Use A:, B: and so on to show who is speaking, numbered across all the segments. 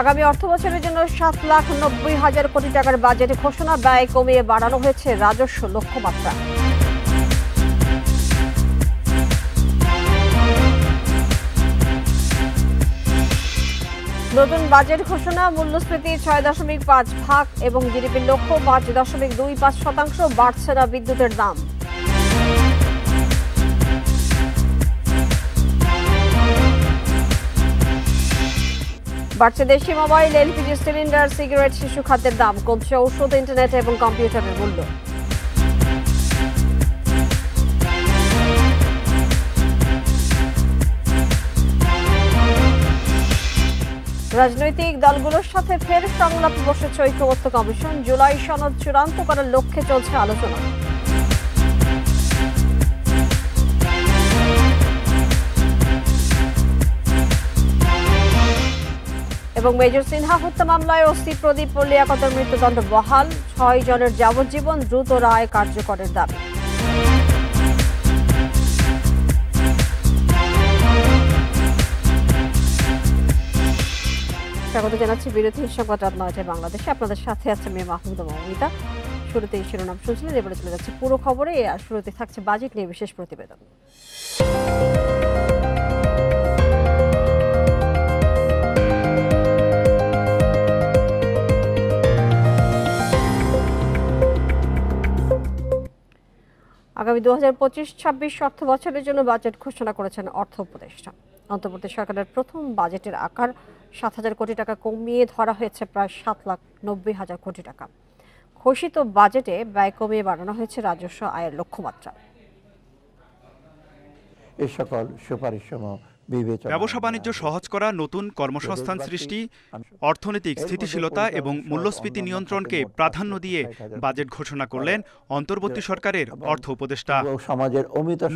A: আগামী অর্থবছরের জন্য 7,90,000 কোটি টাকার বাজেট ঘোষণা, ব্যয় কমিয়ে বাড়ানো হয়েছে রাজস্ব লক্ষ্যমাত্রা। নতুন বাজেট ঘোষণা, মূল্যস্ফীতি 6.5% এবং জিডিপির লক্ষ্য 5.25%। বাড়ছে না বিদ্যুতের দাম। বাড়ছে দেশি মোবাইল, এলপিজি সিলিন্ডার, সিগারেট, শিশু খাদ্যের দাম। কমছে ঔষধ, ইন্টারনেট এবং কম্পিউটারের মূল্য। রাজনৈতিক দলগুলোর সাথে ফের সংলাপে বসেছে ঐক্যমত্য কমিশন। জুলাই সনদ চূড়ান্ত করার লক্ষ্যে চলছে আলোচনা। এবং মেজর সিনহা হত্যা মামলায় ওসি প্রদীপ লিয়াকতের মৃত্যুদণ্ড বহাল। 6 জনের যাবজ্জীবন, দ্রুত রায় কার্যকরের দাবি। স্বাগত জানাচ্ছি বিরতির সংবাদ রাত 9টায় বাংলাদেশে। আপনাদের সাথে আছে মেয়ে মাহমুদা মৌমিতা। শুরুতেই শিরোনাম শুনছিলেন, এবারে চলে যাচ্ছে পুরো খবরে। আর শুরুতে থাকছে বাজেট নিয়ে বিশেষ প্রতিবেদন। আগামী 2025-26 অর্থ বছরের জন্য বাজেট ঘোষণা করেছেন অর্থ উপদেষ্টা। অন্তর্বর্তী সরকারের প্রথম বাজেটের আকার 7,000 কোটি টাকা কমিয়ে ধরা হয়েছে প্রায় 7,90,000 কোটি টাকা। ঘোষিত বাজেটে ব্যয় কমিয়ে বাড়ানো হয়েছে রাজস্ব আয়ের লক্ষ্যমাত্রা।
B: এই সকল সুপারিশসমূহ
C: ব্যবসা বাণিজ্য সহজ করা, নতুন কর্মসংস্থান সৃষ্টি, অর্থনৈতিক স্থিতিশীলতা এবং মূল্যস্ফীতি নিয়ন্ত্রণকে প্রাধান্য দিয়ে বাজেট ঘোষণা করলেন অন্তর্বর্তী সরকারের অর্থ উপদেষ্টা।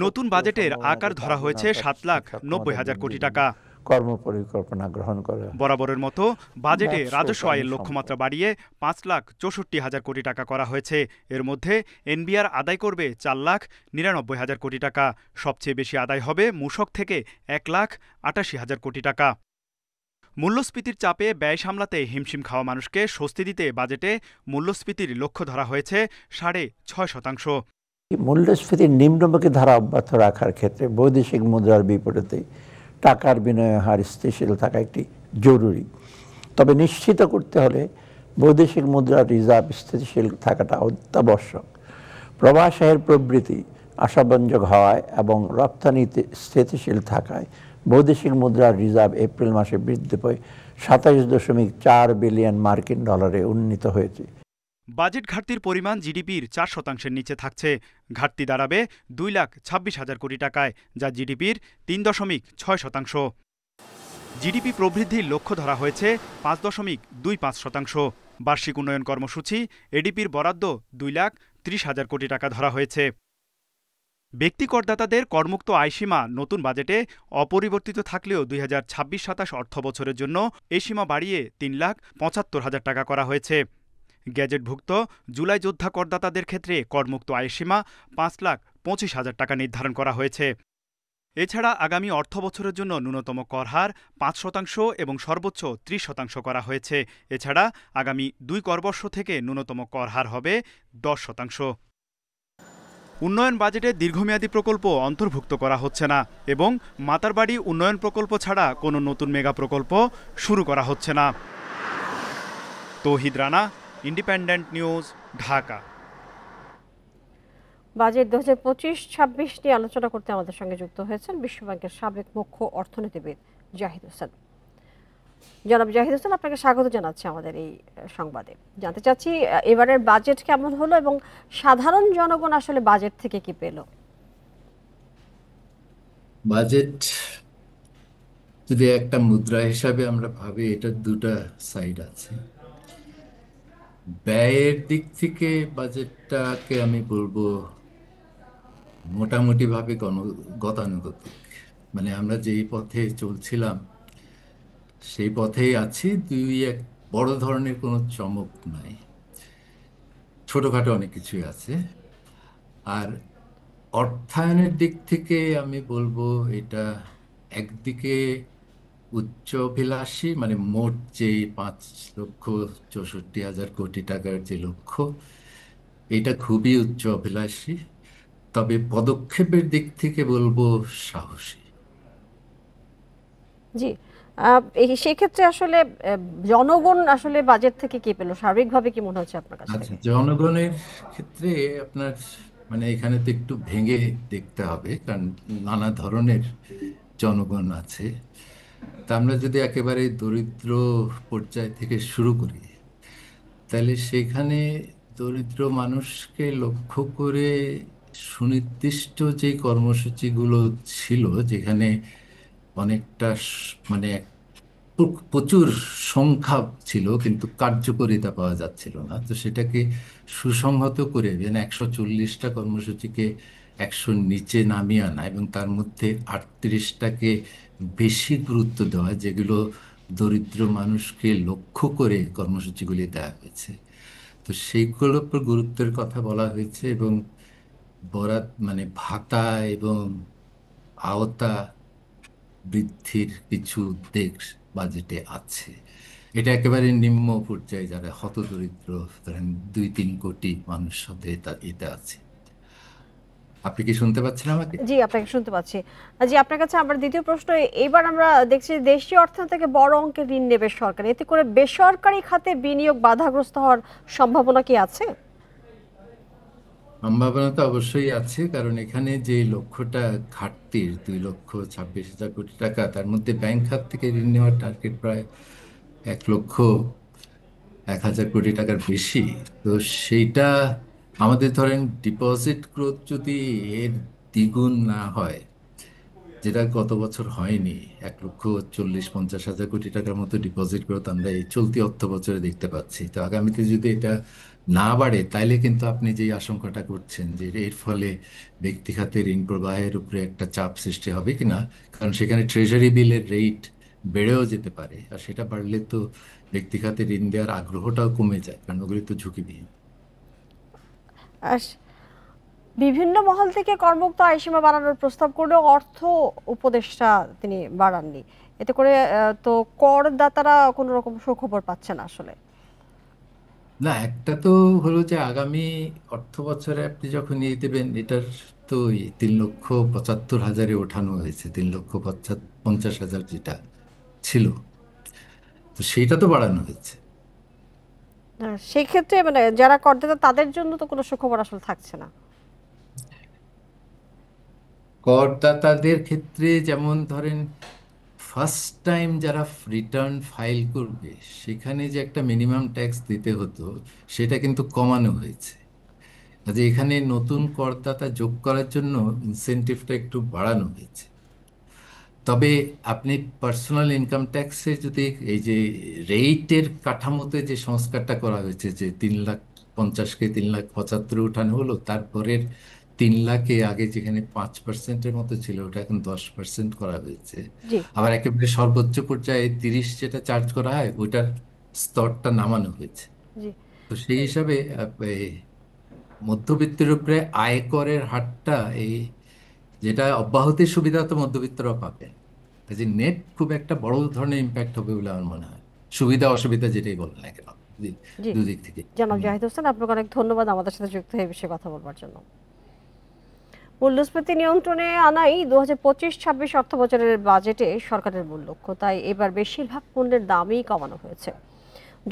C: নতুন বাজেটের আকার ধরা হয়েছে 7,90,000 কোটি টাকা।
B: কর্মপরিকল্পনা গ্রহণ করে
C: বরাবরের মতো বাজেটে রাজস্ব আয়ের লক্ষ্যমাত্রা বাড়িয়ে 5,64,000 কোটি টাকা করা হয়েছে। এর মধ্যে এনবিআর আদায় করবে 4,99,000 কোটি টাকা। সবচেয়ে বেশি আদায় হবে মূসক থেকে 1,88,000 কোটি টাকা। মূল্যস্ফীতির চাপে ব্যয় সামলাতে হিমশিম খাওয়া মানুষকে স্বস্তি দিতে বাজেটে মূল্যস্ফীতির লক্ষ্য ধরা হয়েছে 6.5%।
B: মূল্যস্ফীতির নিম্নমুখী ধারা অব্যাহত রাখার ক্ষেত্রে বৈদেশিক মুদ্রার বিপরীতে টাকার বিনিময় হার স্থিতিশীল থাকা একটি জরুরি। তবে নিশ্চিত করতে হলে বৈদেশিক মুদ্রার রিজার্ভ স্থিতিশীল থাকাটা অত্যাবশ্যক। প্রবাসের প্রবৃদ্ধি আশাব্যঞ্জক হওয়ায় এবং রপ্তানিতে স্থিতিশীল থাকায় বৈদেশিক মুদ্রার রিজার্ভ এপ্রিল মাসে বৃদ্ধি পেয়ে 27.4 বিলিয়ন মার্কিন ডলারে উন্নীত হয়েছে।
C: বাজেট ঘাটতির পরিমাণ জিডিপির 4%-এর নিচে থাকছে। ঘাটতি দাঁড়াবে 2,26,000 কোটি টাকায়, যা জিডিপির 3.6%। জিডিপি প্রবৃদ্ধির লক্ষ্য ধরা হয়েছে 5.25%। বার্ষিক উন্নয়ন কর্মসূচি এডিপির বরাদ্দ 2,30,000 কোটি টাকা ধরা হয়েছে। ব্যক্তি করদাতাদের করমুক্ত আয়সীমা নতুন বাজেটে অপরিবর্তিত থাকলেও 2026-27 অর্থ বছরের জন্য এই সীমা বাড়িয়ে 3,75,000 টাকা করা হয়েছে। গ্যাজেটভুক্ত জুলাই যোদ্ধা করদাতাদের ক্ষেত্রে করমুক্ত আয়সীমা 5,25,000 টাকা নির্ধারণ করা হয়েছে। এছাড়া আগামী অর্থ বছরের জন্য ন্যূনতম কর হার 5% এবং সর্বোচ্চ 30% করা হয়েছে। এছাড়া আগামী 2 করবর্ষ থেকে ন্যূনতম কর হার হবে 10%। উন্নয়ন বাজেটে দীর্ঘমেয়াদী প্রকল্প অন্তর্ভুক্ত করা হচ্ছে না এবং মাতারবাড়ি উন্নয়ন প্রকল্প ছাড়া কোনো নতুন মেগা প্রকল্প শুরু করা হচ্ছে না। Tauhid Rana, independent news, Dhaka.
A: Budget 2025-26 নিয়ে আলোচনা করতে আমাদের সঙ্গে যুক্ত হয়েছেন বিশ্বব্যাংকের সাবেক মুখ্য অর্থনীতিবিদ জাহিদ হোসেন। জনাব জাহিদ হোসেন, আপনাকে স্বাগত জানাচ্ছি আমাদের এই সংবাদে। জানতে চাচ্ছি এবারের বাজেট কেমন হলো এবং সাধারণ জনগণ আসলে বাজেট থেকে কি পেল?
D: বাজেট যদি একটা মুদ্রা হিসাবে আমরা ভাবি, এটার দুটা সাইড আছে। ব্যয়ের দিক থেকে বাজেটটাকে আমি বলবো মোটামুটি ভাবে গতানুগতিক। মানে আমরা যেই পথে চলছিলাম সেই পথেই আছি। এক বড় ধরনের কোনো চমক নাই, ছোটখাটো অনেক কিছুই আছে। আর অর্থায়নের দিক থেকে আমি বলবো এটা একদিকে উচ্চাভিলাষী, মানে মোট যে 5,64,000 কোটি টাকার যে লক্ষ্য, এটা খুবই উচ্চাভিলাষী। তবে পদক্ষেপের দিক থেকে বলবো সাহসী।
A: জি, সেক্ষেত্রে আসলে জনগণ আসলে বাজেট থেকে কি পেল, সার্বিকভাবে কি মনে হচ্ছে আপনার কাছ
D: আচ্ছা,
A: থেকে?
D: জনগণের ক্ষেত্রে আপনার মানে এখানে তো একটু ভেঙে দেখতে হবে, কারণ নানা ধরনের জনগণ আছে। তা আমরা যদি একেবারে দরিদ্র পর্যায় থেকে শুরু করি, তাহলে সেখানে দরিদ্র মানুষকে লক্ষ্য করে সুনির্দিষ্ট যে কর্মসূচিগুলো ছিল, যেখানে অনেকটা মানে প্রচুর সংখ্যা ছিল কিন্তু কার্যকারিতা পাওয়া যাচ্ছিল না, তো সেটাকে সুসংহত করে 140টা কর্মসূচিকে 100 নিচে নামিয়ে আনা এবং তার মধ্যে 38টাকে বেশি গুরুত্ব দেওয়া, যেগুলো দরিদ্র মানুষকে লক্ষ্য করে কর্মসূচিগুলি দেওয়া হয়েছে। তো সেইগুলোর উপর গুরুত্বের কথা বলা হয়েছে এবং বরাত মানে ভাতা এবং আওতা বৃদ্ধির কিছু উদ্যোগ বাজেটে আছে। এটা একেবারে নিম্ন পর্যায়ে যারা হতদরিদ্র, ধরেন 2-3 কোটি মানুষ সাথে এতে আছে। আপনি কি শুনতে পাচ্ছেন আমাকে?
A: জি, আপনাকে শুনতে পাচ্ছি। জি, আপনার কাছে আমার দ্বিতীয় প্রশ্ন, এবার আমরা দেখছি দেশীয় অর্থনীতি থেকে বড় অঙ্কের ঋণ নেবে সরকার, এতে করে বেসরকারি খাতে বিনিয়োগ বাধাগ্রস্ত হওয়ার সম্ভাবনা কি আছে?
D: সম্ভাবনা তো অবশ্যই আছে, কারণ এখানে যে লক্ষ্যটা ঘাটতির 2,26,000 কোটি টাকা, তার মধ্যে ব্যাংক খাত থেকে ঋণ নেওয়ার টার্গেট প্রায় 1,01,000 কোটি টাকার বেশি। তো সেইটা আমাদের ধরেন ডিপোজিট গ্রোথ যদি এর দ্বিগুণ না হয়, যেটা গত বছর হয়নি, 1,40,50,000 কোটি টাকার মতো ডিপোজিট গ্রোথ আমরা এই চলতি অর্থ বছরে দেখতে পাচ্ছি। তো আগামীতে যদি এটা না বাড়ে, তাইলে কিন্তু আপনি যে আশঙ্কাটা করছেন যে এর ফলে ব্যক্তি খাতে ঋণ প্রবাহের উপরে একটা চাপ সৃষ্টি হবে কিনা, কারণ সেখানে ট্রেজারি বিলের রেট বেড়েও যেতে পারে, আর সেটা বাড়লে তো ব্যক্তি খাতে ঋণ দেওয়ার আগ্রহটাও কমে যায়, কারণ ওগুলি তো ঝুঁকিবিহীন।
A: আর বিভিন্ন মহল থেকে করমুক্ত আয়সীমা বাড়ানোর প্রস্তাব করলেও অর্থ উপদেষ্টা তিনি বাড়াননি। এতে করে তো করদাতারা কোনো রকম সুখবর পাচ্ছে না আসলে।
D: না, একটা তো হলো যে আগামী অর্থ বছরে আপনি যখন নিয়ে দেবেন, এটার তো 3,75,000-এ ওঠানো হয়েছে, 3,50,000 যেটা ছিল, তো সেইটা তো বাড়ানো হয়েছে।
A: সেই ক্ষেত্রে মানে যারা করদাতা তাদের জন্য তো কোনো সুখবর আসলে থাকছে না।
D: করদাতাদের ক্ষেত্রে যেমন ধরেন ফার্স্ট টাইম যারা রিটার্ন ফাইল করবে, সেখানে যে একটা মিনিমাম ট্যাক্স দিতে হতো, সেটা কিন্তু কমানো হয়েছে। কাজে এখানে নতুন করদাতা যোগ করার জন্য ইনসেনটিভটা একটু বাড়ানো হয়েছে। তবে আপনি পার্সোনাল ইনকাম ট্যাক্সে যদি এই যে রেটের কাঠামোতে যে সংস্কারটা করা হয়েছে, যে 3,50,000-কে 3,75,000 উঠানো হলো, তারপরের 3,00,000-এ আগে যেখানে 5%-এর মতো ছিল, ওটা এখন 10% করা হয়েছে।
A: জি,
D: আবার একেবারে সর্বোচ্চ পর্যায়ে 30 যেটা চার্জ করা হয়, ওইটার স্তরটা নামানো হয়েছে।
A: জি।
D: তো সেই হিসাবে এই মধ্যবিত্তের উপরে আয়করের হারটা এই যেটা অব্যাহতির সুবিধা তো মধ্যবিত্তরা পাবে, কাজে নেট খুব একটা বড় ধরনের ইম্প্যাক্ট হবে বলে আমার মনে হয়, সুবিধা অসুবিধা যেটাই বলেন না কেন,
A: জি,
D: দুদিক থেকে।
A: জনাব জাহিদ হোসেন, আপনাকে অনেক ধন্যবাদ আমাদের সাথে যুক্ত হয়ে এই বিষয়ে কথা বলবার জন্য। মূল্যস্ফীতি নিয়ন্ত্রণে আনাই 2025-26 অর্থ বছরের বাজেটে সরকারের মূল লক্ষ্য, তাই এবার বেশিরভাগ পণ্যের দামই কমানো হয়েছে।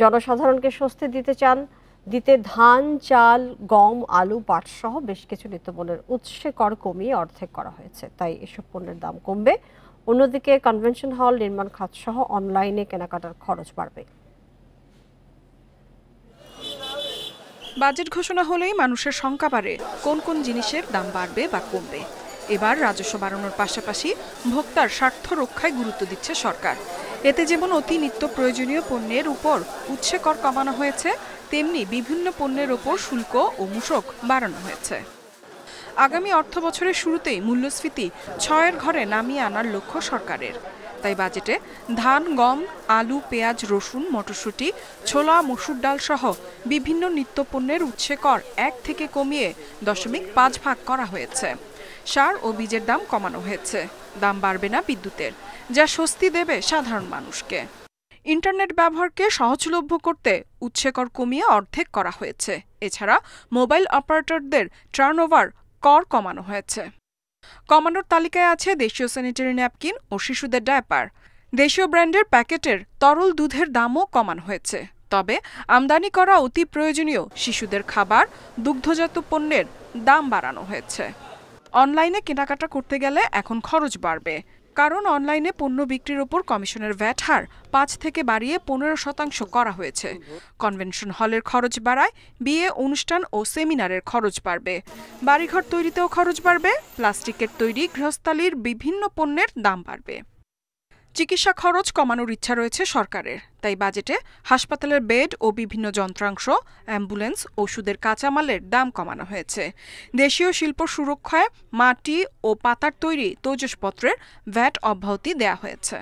A: জনসাধারণকে স্বস্তি দিতে ধান, চাল, গম, আলু, পাট সহ বেশ কিছু নিত্যপণ্যের উৎসে কর কমিয়ে অর্ধেক করা হয়েছে, তাই এসব পণ্যের দাম কমবে। অন্যদিকে কনভেনশন হল, নির্মাণ খাত সহ অনলাইনে কেনাকাটার খরচ বাড়বে।
E: বাজেট ঘোষণা হলেই মানুষের শঙ্কা বাড়ে কোন কোন জিনিসের দাম বাড়বে বা কমবে। এবার রাজস্ব বাড়ানোর পাশাপাশি ভোক্তার স্বার্থ রক্ষায় গুরুত্ব দিচ্ছে সরকার। এতে যেমন অতি নিত্য প্রয়োজনীয় পণ্যের উপর উৎসে কর কমানো হয়েছে, তেমনি বিভিন্ন পণ্যের ওপর শুল্ক ও মূসক বাড়ানো হয়েছে। আগামী অর্থ বছরের শুরুতেই মূল্যস্ফীতি 6-এর ঘরে নামিয়ে আনার লক্ষ্য সরকারের। তাই বাজেটে ধান, গম, আলু, পেঁয়াজ, রসুন, মটরশুঁটি, ছোলা, মসুর ডাল সহ বিভিন্ন নিত্যপণ্যের উৎসে কর 1 থেকে কমিয়ে 0.5 ভাগ করা হয়েছে। সার ও বীজের দাম কমানো হয়েছে। দাম বাড়বে না বিদ্যুতের। যা স্বস্তি দেবে সাধারণ মানুষকে। ইন্টারনেট ব্যবহারকে সহজলভ্য করতে উৎসে কর কমিয়ে অর্ধেক করা হয়েছে। এছাড়া মোবাইল অপারেটরদের টার্নওভার কর কমানো হয়েছে। কমানোর তালিকায় আছে দেশীয় স্যানিটারি ন্যাপকিন ও শিশুদের ডায়াপার। দেশীয় ব্র্যান্ডের প্যাকেটের তরল দুধের দামও কমানো হয়েছে। তবে আমদানি করা অতি প্রয়োজনীয় শিশুদের খাবার, দুগ্ধজাত পণ্যের দাম বাড়ানো হয়েছে। অনলাইনে কেনাকাটা করতে গেলে এখন খরচ বাড়বে, কারণ অনলাইনে পণ্য বিক্রির ওপর কমিশনের ভ্যাট হার ৫ থেকে বাড়িয়ে ১৫% করা হয়েছে। কনভেনশন হলের খরচ বাড়ায় বিয়ে, অনুষ্ঠান ও সেমিনারের খরচ বাড়বে। বাড়িঘর তৈরিতেও খরচ বাড়বে। প্লাস্টিকের তৈরি গৃহস্থালির বিভিন্ন পণ্যের দাম বাড়বে। চিকিৎসা খরচ কমানোর ইচ্ছা রয়েছে সরকারের, তাই বাজেটে হাসপাতালের বেড ও বিভিন্ন যন্ত্রাংশ, অ্যাম্বুলেন্স, ওষুধের কাঁচামালের দাম কমানো হয়েছে। দেশীয় শিল্প সুরক্ষায় মাটি ও পাতার তৈরি তৈজসপত্রের ভ্যাট অব্যাহতি দেয়া হয়েছে।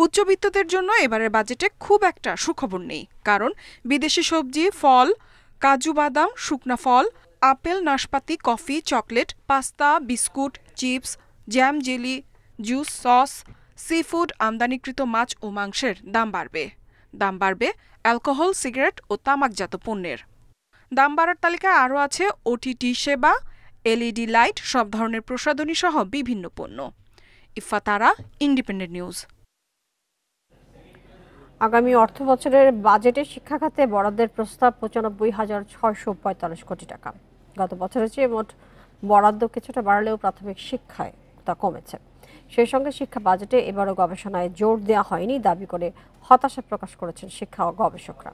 E: উচ্চবিত্তদের জন্য এবারের বাজেটে খুব একটা সুখবর নেই, কারণ বিদেশি সবজি, ফল, কাজু বাদাম, শুকনা ফল, আপেল, নাশপাতি, coffee, chocolate, pasta, biscuit, chips, jam, jelly, juice, sauce, sea food, আমদানিকৃত মাছ ও মাংসের দাম বাড়বে। দাম বাড়বে অ্যালকোহল, সিগারেট ও তামাকজাত পণ্যের। দাম বাড়ার তালিকায় আরও আছে ওটিটি সেবা, এলইডি লাইট, সব ধরনের প্রসাধনী সহ বিভিন্ন পণ্য। ইফা তারা, ইন্ডিপেন্ডেন্ট নিউজ।
A: আগামী অর্থ বছরের বাজেটে শিক্ষা খাতে বরাদ্দের প্রস্তাব ৯৫,৬৪৫ কোটি টাকা। গত বছরের চেয়ে মোট বরাদ্দ কিছুটা বাড়লেও প্রাথমিক শিক্ষায় তা কমেছে। সেই সঙ্গে শিক্ষা বাজেটে এবারও গবেষণায় জোর দেওয়া হয়নি দাবি করে হতাশা প্রকাশ করেছেন শিক্ষা ও গবেষকরা।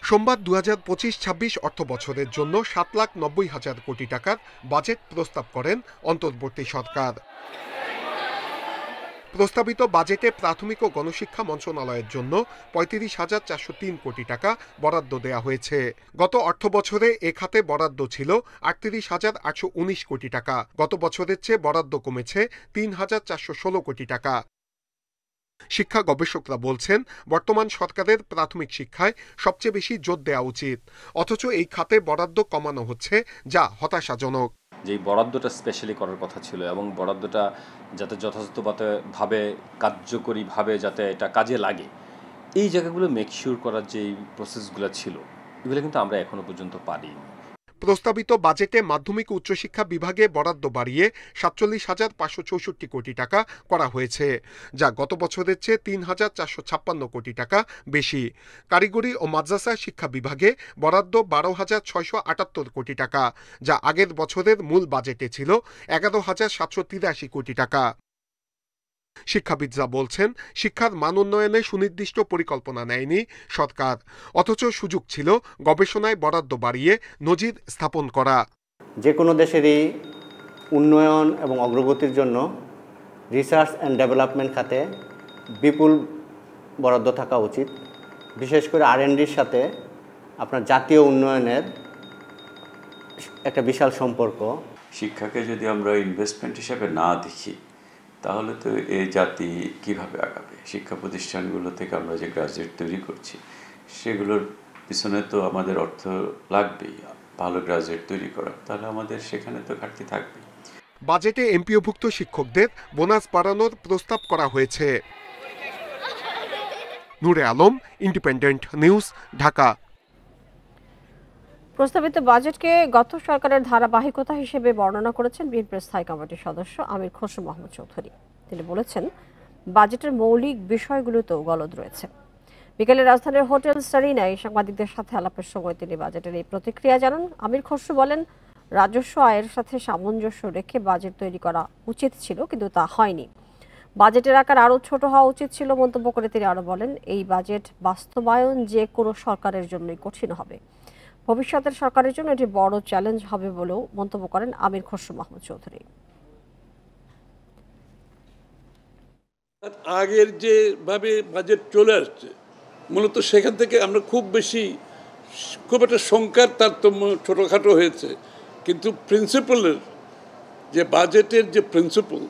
F: সোমবার ২০২৫-২৬ অর্থ বছরের জন্য ৭,৯০,০০০ কোটি টাকার বাজেট প্রস্তাব করেন অন্তর্বর্তী সরকার। প্রস্তাবিত বাজেটে প্রাথমিক ও গণশিক্ষা মন্ত্রণালয়ের জন্য ৩৫,৪০৩ কোটি টাকা বরাদ্দ দেওয়া হয়েছে। গত অর্থ বছরে এ খাতে বরাদ্দ ছিল ৩৮,৮১৯ কোটি টাকা। গত বছরের চেয়ে বরাদ্দ কমেছে ৩,৪১৬ কোটি টাকা। শিক্ষা গবেষকরা বলছেন, বর্তমান সরকারের প্রাথমিক শিক্ষায় সবচেয়ে বেশি জোর দেওয়া উচিত, অথচ এই খাতে বরাদ্দ কমানো হচ্ছে, যা হতাশাজনক।
G: যে বরাদ্দটা স্পেশালি করার কথা ছিল এবং বরাদ্দটা যাতে যথাযথভাবে কার্যকরীভাবে যাতে এটা কাজে লাগে, এই জায়গাগুলো মেকশিওর করার যে প্রসেসগুলো ছিল, এগুলো কিন্তু আমরা এখনো পর্যন্ত পারিনি।
F: প্রস্তাবিত বাজেটে মাধ্যমিক ও উচ্চশিক্ষা বিভাগে বরাদ্দ বাড়িয়ে ৪৭,৫৬৪ কোটি টাকা করা হয়েছে, যা গত বছরের চেয়ে ৩,৪৫৬ কোটি টাকা বেশি। কারিগরি ও মাদ্রাসা শিক্ষা বিভাগে বরাদ্দ ১২,৬৭৮ কোটি টাকা, যা আগের বছরের মূল বাজেটে ছিল ১১,৭৮৩ কোটি টাকা। শিক্ষাবিদরা বলছেন, শিক্ষার মান উন্নয়নে সুনির্দিষ্ট পরিকল্পনা নেয়নি সরকার, অথচ সুযোগ ছিল গবেষণায় বরাদ্দ বাড়িয়ে নজির স্থাপন করা।
H: যে কোনো দেশেরই উন্নয়ন এবং অগ্রগতির জন্য রিসার্চ অ্যান্ড ডেভেলপমেন্ট খাতে বিপুল বরাদ্দ থাকা উচিত। বিশেষ করে R&Dর সাথে আপনার জাতীয় উন্নয়নের একটা বিশাল সম্পর্ক।
I: শিক্ষাকে যদি আমরা ইনভেস্টমেন্ট হিসেবে না দেখি, তাহলে তো এই জাতি কিভাবে আগাবে? শিক্ষা প্রতিষ্ঠানগুলো থেকে আমরা যে গ্রাজুয়েট তৈরি করছি, সেগুলোর পিছনে তো আমাদের অর্থ লাগবেই ভালো গ্রাজুয়েট তৈরি করা, তাহলে আমাদের সেখানে তো ঘাটতি থাকবে।
F: বাজেটে এমপিওভুক্ত শিক্ষকদের বোনাস বাড়ানোর প্রস্তাব করা হয়েছে। নূরে আলম, ইন্ডিপেন্ডেন্ট নিউজ, ঢাকা।
A: প্রস্তাবিত বাজেটকে গত সরকারের ধারাবাহিকতা হিসেবে বর্ণনা করেছেন বিএনপির স্থায়ী কমিটির সদস্য আমির খসরু মাহমুদ চৌধুরী। তিনি বলেছেন, বাজেটের মৌলিক বিষয়গুলোতেও গলদ রয়েছে। বিকেলে রাজধানীর হোটেল সারিনায় সাংবাদিকদের সাথে আলাপের সময় তিনি বাজেটের এই প্রতিক্রিয়া জানান। আমির খসরু বলেন, রাজস্ব আয়ের সাথে সামঞ্জস্য রেখে বাজেট তৈরি করা উচিত ছিল, কিন্তু তা হয়নি। বাজেটের আকার আরও ছোট হওয়া উচিত ছিল মন্তব্য করে তিনি আরও বলেন, এই বাজেট বাস্তবায়ন যে কোনো সরকারের জন্যই কঠিন হবে। ভবিষ্যতের সরকারের জন্য এটি বড় চ্যালেঞ্জ হবে বলেও মন্তব্য করেন আমির খসরু মাহমুদ চৌধুরী।
J: আগের যেভাবে বাজেট চলে আসছে, মূলত সেখান থেকে আমরা খুব একটা সংখ্যার তারতম্য ছোটোখাটো হয়েছে, কিন্তু প্রিন্সিপালের যে বাজেটের যে প্রিন্সিপাল,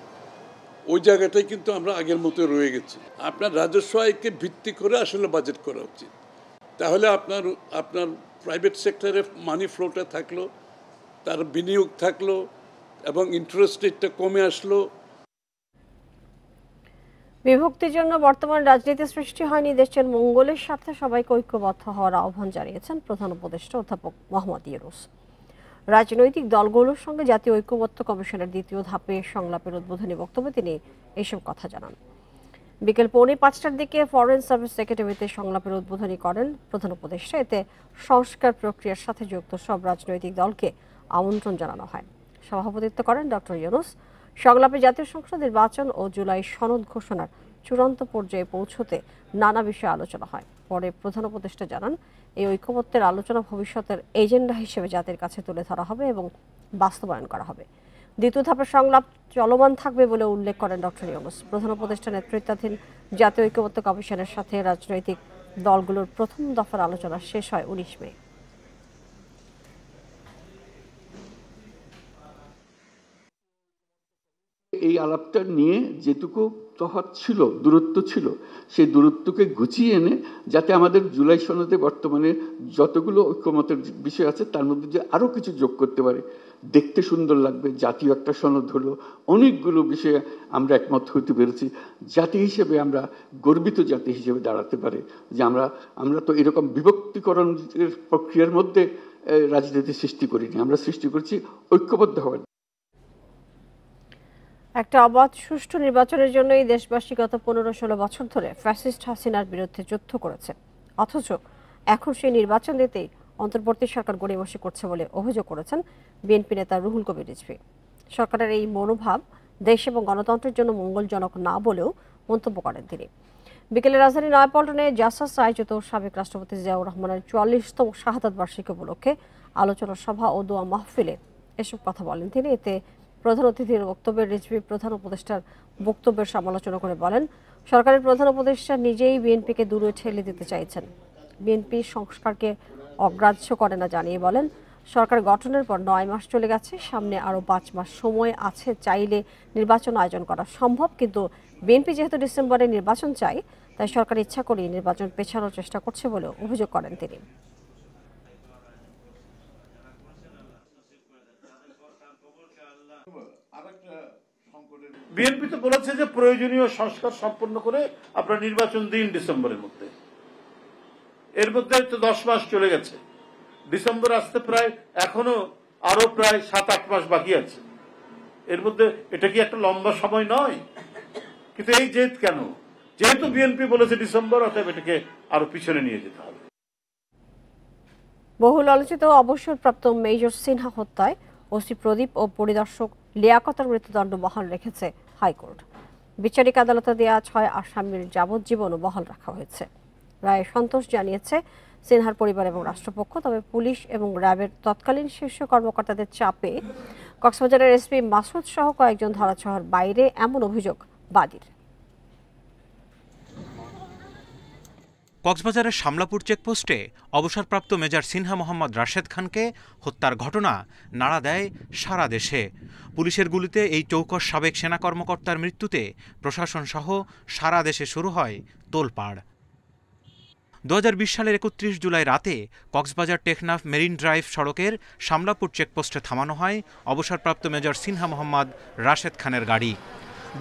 J: ওই জায়গাটাই কিন্তু আমরা আগের মতো রয়ে গেছি। আপনার রাজস্ব আয়কে ভিত্তি করে আসলে বাজেট করা উচিত, তাহলে আপনার প্রাইভেট সেক্টরে মানি ফ্লোটা থাকলো, তার বিনিয়োগ থাকলো, এবং ইন্টারেস্ট রেটটা কমে আসলো।
A: বিভক্তির জন্য বর্তমান রাজনীতি সৃষ্টি হয়নি, দেশের মঙ্গলের সাথে সবাইকে ঐক্যবদ্ধ হওয়ার আহ্বান জানিয়েছেন প্রধান উপদেষ্টা অধ্যাপক মোহাম্মদ ইউনূস। রাজনৈতিক দলগুলোর সঙ্গে জাতীয় ঐক্যমত্য কমিশনের দ্বিতীয় ধাপে সংলাপের উদ্বোধনী বক্তব্যে তিনি এসব কথা জানান। বিকেল 4:45টার দিকে ফরেন সার্ভিস সেক্রেটারিতে সংলাপের উদ্বোধনী করেন প্রধান উপদেষ্টা। এতে সংস্কার প্রক্রিয়ার সাথে যুক্ত সব রাজনৈতিক দলকে আমন্ত্রণ জানানো হয়। সভাপতিত্ব করেন ডক্টর ইউনূস। সংলাপে জাতীয় সংসদ নির্বাচন ও জুলাই সনদ ঘোষণার চূড়ান্ত পর্যায়ে পৌঁছতে নানা বিষয়ে আলোচনা হয়। পরে প্রধান উপদেষ্টা জানান, এই ঐক্যমত্যের আলোচনা ভবিষ্যতের এজেন্ডা হিসেবে জাতির কাছে তুলে ধরা হবে এবং বাস্তবায়ন করা হবে। দ্বিতীয় ধাপের সংলাপ চলমান থাকবে বলে উল্লেখ করেন ডক্টর ইউনূস। প্রধান উপদেষ্টা নেতৃত্বাধীন জাতীয় ঐক্যমত্য কমিশনের সাথে রাজনৈতিক দলগুলোর প্রথম দফার আলোচনা শেষ হয় 19 মে।
K: এই আলাপটা নিয়ে যেটুকু তফাৎ ছিল, দূরত্ব ছিল, সেই দূরত্বকে গুছিয়ে এনে যাতে আমাদের জুলাই সনদে বর্তমানে যতগুলো ঐক্যমতের বিষয় আছে তার মধ্যে যে আরো কিছু যোগ করতে পারে, দেখতে সুন্দর লাগবে, জাতীয় একটা সনদ হলো, অনেকগুলো বিষয়ে আমরা একমত হতে পেরেছি। জাতি হিসেবে আমরা গর্বিত জাতি হিসেবে দাঁড়াতে পারে যে আমরা তো এরকম বিভক্তিকরণের প্রক্রিয়ার মধ্যে রাজনীতি সৃষ্টি করিনি, আমরা সৃষ্টি করছি ঐক্যবদ্ধ হওয়ার।
A: একটা অবাধ সুষ্ঠু নির্বাচনের জন্যই দেশবাসী গত 15-16 বছর ধরে ফ্যাসিস্ট হাসিনার বিরুদ্ধে যুদ্ধ করেছে, অথচ এখন সেই নির্বাচন দিতেই অন্তর্বর্তী সরকার গড়িমসি করছে বলে অভিযোগ করেছেন বিএনপি নেতা রুহুল কবির রিজভী। সরকারের এই মনোভাব দেশ এবং গণতন্ত্রের জন্য মঙ্গলজনক না বলেও মন্তব্য করেন তিনি। বিকেলে রাজধানী নয়াপল্টনে জাসাস আয়োজিত সাবেক রাষ্ট্রপতি জিয়াউর রহমানের 44তম শাহাদাত বার্ষিকী উপলক্ষে আলোচনা সভা ও দোয়া মাহফিলে এসব কথা বলেন তিনি। এতে প্রধান অতিথির বক্তব্যে রিজভী প্রধান উপদেষ্টার বক্তব্যের সমালোচনা করে বলেন, সরকারের প্রধান উপদেষ্টা নিজেই বিএনপিকে দূরে ঠেলে দিতে চাইছেন। বিএনপি সংস্কারকে অগ্রাহ্য করে না জানিয়ে বলেন, সরকার গঠনের পর 9 মাস চলে গেছে, সামনে আরও 5 মাস সময় আছে, চাইলে নির্বাচন আয়োজন করা সম্ভব, কিন্তু বিএনপি যেহেতু ডিসেম্বরে নির্বাচন চাই, তাই সরকার ইচ্ছা করেই নির্বাচন পেছানোর চেষ্টা করছে বলে অভিযোগ করেন তিনি।
L: বিএনপি তো বলেছে যে প্রয়োজনীয় সংস্কার সম্পন্ন করে আপনার নির্বাচন দিন ডিসেম্বরের মধ্যে। এর মধ্যে তো 10 মাস চলে গেছে, ডিসেম্বর আসতে প্রায় এখনো আরো প্রায় 7-8 মাস বাকি আছে। এর মধ্যে এটা কি একটা লম্বা সময় নয়? কিন্তু এই জেদ কেন? যেহেতু বিএনপি বলেছে ডিসেম্বর, অতএব এটাকে আরো পিছনে নিয়ে যেতে হবে।
A: বহুল আলোচিত অবসরপ্রাপ্ত মেজর সিনহা হত্যায় ওসি প্রদীপ ও পরিদর্শক লিয়াকতের মৃত্যুদণ্ড বহাল রেখেছে হাইকোর্ট। বিচারিক আদালতে দেয়া 6 আসামির যাবজ্জীবনও বহাল রাখা হয়েছে। রায়ে সন্তোষ জানিয়েছে সিনহার পরিবার এবং রাষ্ট্রপক্ষ। তবে পুলিশ এবং র্যাবের তৎকালীন শীর্ষ কর্মকর্তাদের চাপে কক্সবাজারের এসপি মাসুদ সহ কয়েকজন ধরাছোঁয়ার বাইরে, এমন অভিযোগ বাদীর।
C: কক্সবাজারের শামলাপুর চেকপোস্টে অবসরপ্রাপ্ত মেজর সিনহা মোহাম্মদ রাশেদ খানকে হত্যার ঘটনা নাড়া দেয় সারা দেশে। পুলিশের গুলিতে এই চৌকস সাবেক সেনা কর্মকর্তার মৃত্যুতে প্রশাসন সহ সারা দেশে শুরু হয় তোলপাড়। 2020 সালের 31 জুলাই রাতে কক্সবাজার টেকনাফ মেরিন ড্রাইভ সড়কের শামলাপুর চেকপোস্টে থামানো হয় অবসরপ্রাপ্ত মেজর সিনহা মোহাম্মদ রাশেদ খানের গাড়ি।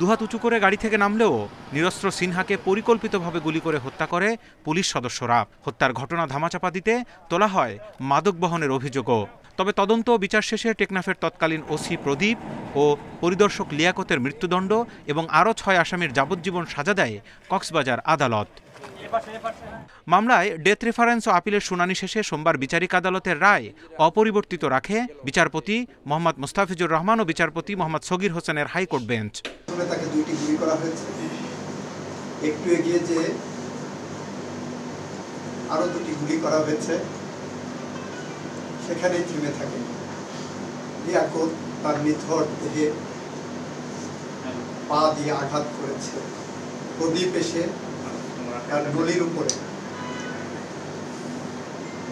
C: দুহাত উঁচু করে গাড়ি থেকে নামলেও নিরস্ত্র সিনহাকে পরিকল্পিতভাবে গুলি করে হত্যা করে পুলিশ সদস্যরা। হত্যার ঘটনা ধামাচাপা দিতে তোলা হয় মাদক বহনের অভিযোগও। তবে তদন্ত ও বিচার শেষে টেকনাফের তৎকালীন ওসি প্রদীপ ও পরিদর্শক লিয়াকতের মৃত্যুদণ্ড এবং আরও 6 আসামির যাবজ্জীবন সাজা দেয় কক্সবাজার আদালত। মামলায় ডেথ রেফারেন্স ও আপিলের শুনানি শেষে সোমবার বিচারিক আদালতের রায় অপরিবর্তিত রাখে বিচারপতি মোহাম্মদ মুস্তাফিজুর রহমান ও বিচারপতি মোহাম্মদ সগির হোসেনের হাইকোর্ট বেঞ্চ।
M: তাকে 2টি গুলি করা হয়েছে, একটু এগিয়ে যে আরো 2টি গুলি করা হয়েছে, সেখানেই থেমে থাকে। লিয়াকত তার নিথর দেহে পা দিয়ে আঘাত করেছে। প্রদীপ এসে তার নলির উপরে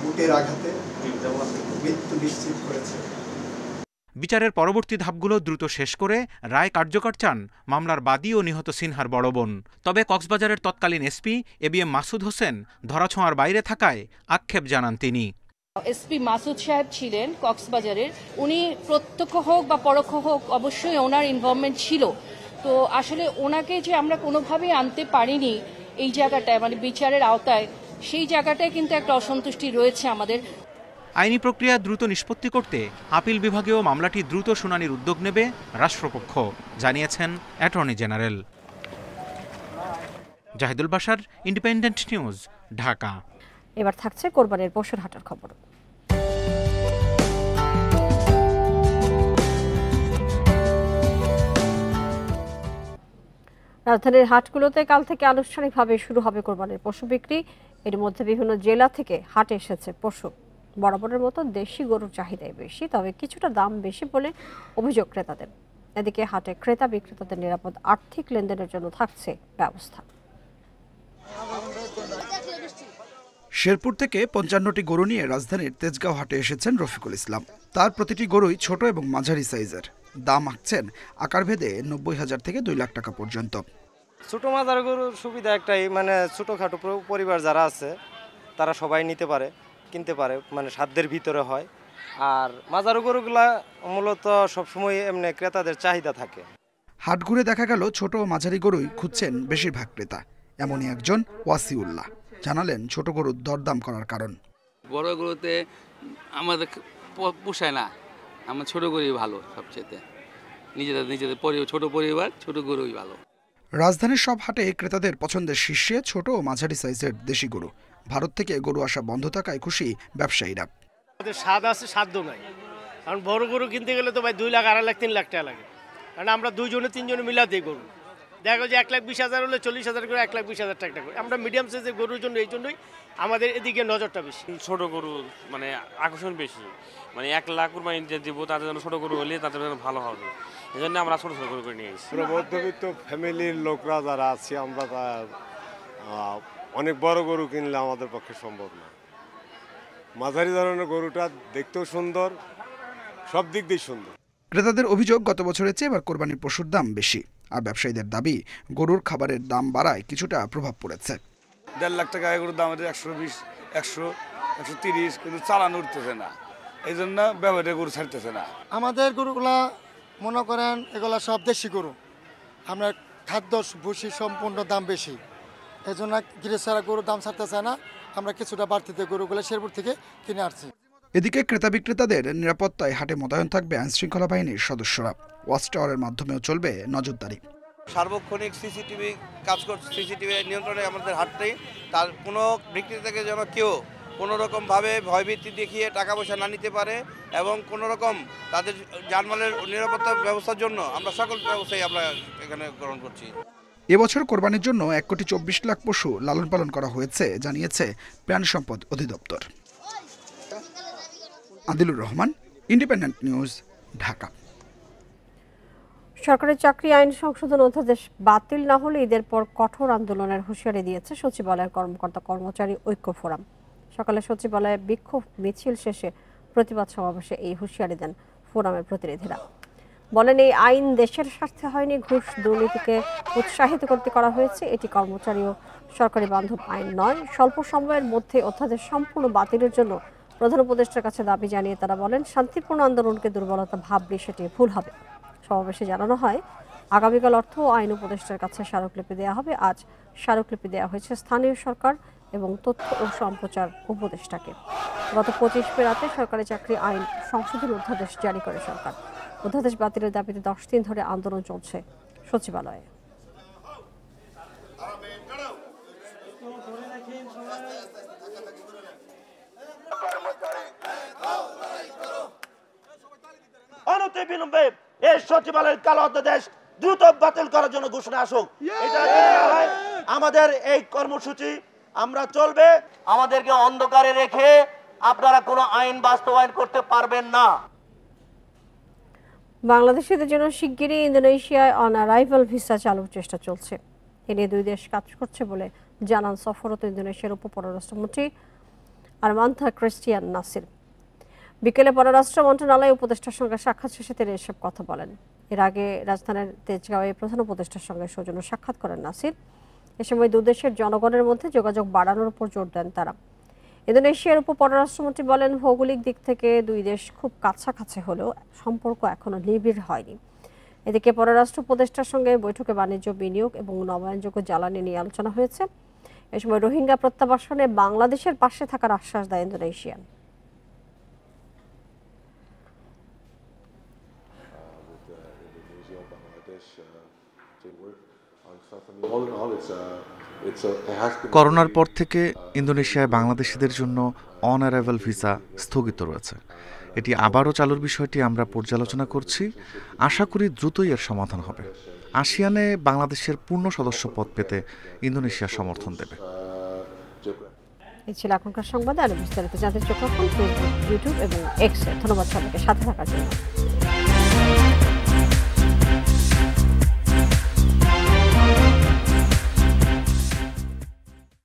M: বুটের আঘাতে মৃত্যু নিশ্চিত করেছে।
C: বিচারের পরবর্তী ধাপগুলো দ্রুত শেষ করে রায় কার্যকর চান মামলার বাদী ও নিহত সিনহার বড় বোন। তবে কক্সবাজারের তৎকালীন এসপি এবিএম মাসুদ হোসেন ধরাছোঁয়ার বাইরে থাকায় আক্ষেপ জানান তিনি।
N: এসপি মাসুদ সাহেব ছিলেন কক্সবাজারের, উনি প্রত্যক্ষ হোক বা পরোক্ষ হোক অবশ্যই ওনার ইনভলভমেন্ট ছিল। তো আসলে ওনাকে যে আমরা কোনোভাবেই আনতে পারিনি এই জায়গাটায়, মানে বিচারের আওতায়, সেই জায়গাটায় কিন্তু একটা অসন্তুষ্টি রয়েছে আমাদের।
C: আইনি প্রক্রিয়া দ্রুত নিষ্পত্তি করতে আপিল বিভাগেও মামলাটি দ্রুত শুনানির উদ্যোগ নেবে রাষ্ট্রপক্ষ, জানিয়েছেন attorney general. Zahidul Bashar, Independent news, Dhaka.
A: এবার থাকছে কোরবানির পশুর হাটের খবর। রাজধানীর হাটগুলোতে কাল থেকে আনুষ্ঠানিকভাবে শুরু হবে কোরবানির পশু বিক্রি। এর মধ্যে বিভিন্ন জেলা থেকে হাটে এসেছে পশু। বরাবরের মতো দেশি গরুর চাহিদাই বেশি, তবে কিছুটা দাম বেশি বলে অভিযোগ ক্রেতাদের। এদিকে হাটে ক্রেতা বিক্রেতাদের নিরাপদ আর্থিক লেনদেনের জন্য থাকছে ব্যবস্থা।
O: শেরপুর থেকে ৫৫টি গরু নিয়ে রাজধানীর তেজগাঁও হাটে এসেছেন রফিকুল ইসলাম। তার প্রতিটি গরুই ছোট এবং মাঝারি সাইজের। দাম আঁকছেন আকারভেদে ৯০,০০০ থেকে ২ লাখ টাকা পর্যন্ত।
P: ছোট মাঝারি গরুর সুবিধা একটাই, মানে ছোটোখাটো পরিবার যারা আছে তারা সবাই নিতে পারে, কিনতে পারে, মানে সাধ্যের ভিতরে হয়। আর মাঝারি গরুগুলা মূলত সবসময় এমনি ক্রেতাদের চাহিদা থাকে।
O: হাট ঘুরে দেখা গেল ছোট ও মাঝারি গরুই খুঁজছেন বেশিরভাগ ক্রেতা। এমনই একজন ওয়াসিউল্লাহ জানালেন ছোট গরুর দরদাম করার কারণ।
Q: বড় গরুতে আমাদের পোষায় না, আমার ছোট গরুই ভালো সবচেয়ে। নিজেদের ছোট পরিবার, ছোট গরুই ভালো।
O: রাজধানীর সব হাটে ক্রেতাদের পছন্দের শীর্ষে ছোট ও মাঝারি সাইজের দেশি গরু। ভারত থেকে গরু আসা বন্ধ থাকায় খুশি ব্যবসায়ীরা।
R: স্বাদ আছে, সাধ্য নাই, কারণ বড় গরু কিনতে গেলে তো ভাই 2 লাখ, 2.5 লাখ, 3 লাখ টাকা লাগে। কারণ আমরা 2-3 মিলাতেই গরু দেখো যে 1,20,000 হলে 40,000 করে, 1,20,000 টাকা করে। আমরা মিডিয়াম সাইজের গরুর জন্য এই জন্যই আমাদের এদিকে নজরটা বেশি।
S: ছোট গরু মানে আকর্ষণ বেশি, মানে 1 লাখ কুরবানি দিব, তাদের জন্য ছোট গরু হলে তাদের জন্য ভালো হবে। এই জন্য আমরা ছোট ছোট গরু করে নিয়ে এসেছি।
T: মধ্যবিত্ত ফ্যামিলির লোকরা যারা আছি আমরা অনেক বড় গরু কিনলে আমাদের পক্ষে সম্ভব না। মাঝারি ধরনের গরুটা দেখতেও সুন্দর, সব দিক দিয়ে সুন্দর।
O: ক্রেতাদের অভিযোগ গত বছরের চেয়ে এবার কোরবানির পশুর দাম বেশি। আর ব্যবসায়ীদের দাবি গরুর খাবারের দাম বাড়ায় কিছুটা প্রভাব পড়েছে।
U: 1.5 লাখ টাকা গরুর দাম 120, 100, 130, কিন্তু চালান উঠতেছে না, এই জন্য ব্যবহারের গরু ছাড়তেছে না।
V: আমাদের গরুগুলা মনে করেন এগুলা সব দেশি গরু, আমরা খাদ্য ভুসি সম্পূর্ণ দাম বেশি, এই জন্য গৃহসারা গরুর দাম ছাড়তেছে না। আমরা কিছুটা বাড়তিতে গরুগুলো শেরপুর থেকে কিনে আসছি।
O: এদিকে ক্রেতা বিক্রেতাদের নিরাপত্তায় হাটে মোতায়েন থাকবে আইনশৃঙ্খলা বাহিনীর সদস্যরা। ওয়াচ টাওয়ারের মাধ্যমেও চলবে নজরদারি।
W: সার্বক্ষণিক সিসিটিভি কাজ করছে, সিসিটিভি নিয়ন্ত্রণে আমাদের হাটটাই। তার কোনো বিক্রেতাকে যেন কেউ কোনো রকমভাবে ভয়ভীতি দেখিয়ে টাকা পয়সা না নিতে পারে, এবং কোনো রকম তাদের জানমালের নিরাপত্তা ব্যবস্থার জন্য আমরা সকল ব্যবস্থাই আমরা এখানে গ্রহণ করছি।
O: এবছর কোরবানির জন্য 1,24,00,000 পশু লালন পালন করা হয়েছে, জানিয়েছে প্রাণী সম্পদ অধিদপ্তর। Adilur Rahman, independent news, Dhaka.
A: সরকারি চাকরি আইন সংশোধন অধ্যাদেশ বাতিল না হলে ঈদের পর কঠোর আন্দোলনের হুঁশিয়ারি দিয়েছে সচিবালয়ের কর্মকর্তা কর্মচারী ঐক্য ফোরাম। সকালে সচিবালয়ে বিক্ষোভ মিছিল শেষে প্রতিবাদ সমাবেশে এই হুঁশিয়ারি দেন ফোরামের প্রতিনিধিরা। বলেন, এই আইন দেশের স্বার্থে হয়নি, ঘুষ দুর্নীতিকে উৎসাহিত করতে করা হয়েছে। এটি কর্মচারী ও সরকারি বান্ধব আইন নয়। স্বল্প সময়ের মধ্যে অধ্যাদেশ সম্পূর্ণ বাতিলের জন্য প্রধান উপদেষ্টার কাছে দাবি জানিয়ে তারা বলেন, শান্তিপূর্ণ আন্দোলনকে দুর্বলতা ভাবলে সেটি ভুল হবে। সমাবেশে জানানো হয়, আগামীকাল অর্থ ও আইন উপদেষ্টার কাছে স্মারকলিপি দেওয়া হবে। আজ স্মারকলিপি দেওয়া হয়েছে স্থানীয় সরকার এবং তথ্য ও সম্প্রচার উপদেষ্টাকে। গত 25 মে রাতে সরকারি চাকরি আইন সংশোধন অধ্যাদেশ জারি করে সরকার। অধ্যাদেশ বাতিলের দাবিতে 10 দিন ধরে আন্দোলন চলছে সচিবালয়ে।
X: অনতিবিলম্বে এই সচিবালয়ের কালো অধ্যাদেশ দ্রুত বাতিল করার জন্য ঘোষণা আসুক। এটা আমাদের এই কর্মসূচি আমরা চলবে। আমাদেরকে অন্ধকারে রেখে আপনারা কোনো আইন বাস্তবায়ন করতে পারবেন না।
A: বাংলাদেশিদের জন্য শিগগিরই ইন্দোনেশিয়ায় অন অ্যারাইভাল ভিসা চালুর চেষ্টা চলছে। এ নিয়ে দুই দেশ কাজ করছে বলে জানান সফররত ইন্দোনেশিয়ার উপপররাষ্ট্রমন্ত্রী আরমান্থা ক্রিস্টিয়ান নাসির। বিকেলে পররাষ্ট্র মন্ত্রণালয় উপদেষ্টার সঙ্গে সাক্ষাৎ শেষে তিনি এসব কথা বলেন। এর আগে রাজধানীর তেজগাঁওয়ে প্রধান উপদেষ্টার সঙ্গে সৌজন্য সাক্ষাৎ করেন নাসির। এ সময় দুই দেশের জনগণের মধ্যে যোগাযোগ বাড়ানোর উপর জোর দেন তারা। ইন্দোনেশিয়ার উপপররাষ্ট্রমন্ত্রী বলেন, ভৌগোলিক দিক থেকে দুই দেশ খুব কাছাকাছি হলেও সম্পর্ক এখনো নিবিড় হয়নি। এদিকে পররাষ্ট্র উপদেষ্টার সঙ্গে বৈঠকে বাণিজ্য, বিনিয়োগ এবং নবায়নযোগ্য জ্বালানি নিয়ে আলোচনা হয়েছে। এ সময় রোহিঙ্গা প্রত্যাবাসনে বাংলাদেশের পাশে থাকার আশ্বাস দেয় ইন্দোনেশিয়া।
B: করোনার পর থেকে ইন্দোনেশিয়ায় বাংলাদেশিদের জন্য অন অ্যারাইভাল ভিসা স্থগিত রয়েছে। এটি আবারও চালুর বিষয়টি আমরা পর্যালোচনা করছি। আশা করি দ্রুতই এর সমাধান হবে। আসিয়ানে বাংলাদেশের পূর্ণ সদস্য পদ পেতে ইন্দোনেশিয়া সমর্থন দেবে।
A: এই ছিল এখনকার সংবাদ। আরো বিস্তারিত জানতে চোখ রাখুন ফেসবুক, ইউটিউব এবং এক্সে। ধন্যবাদ সবাইকে সাথে থাকার জন্য।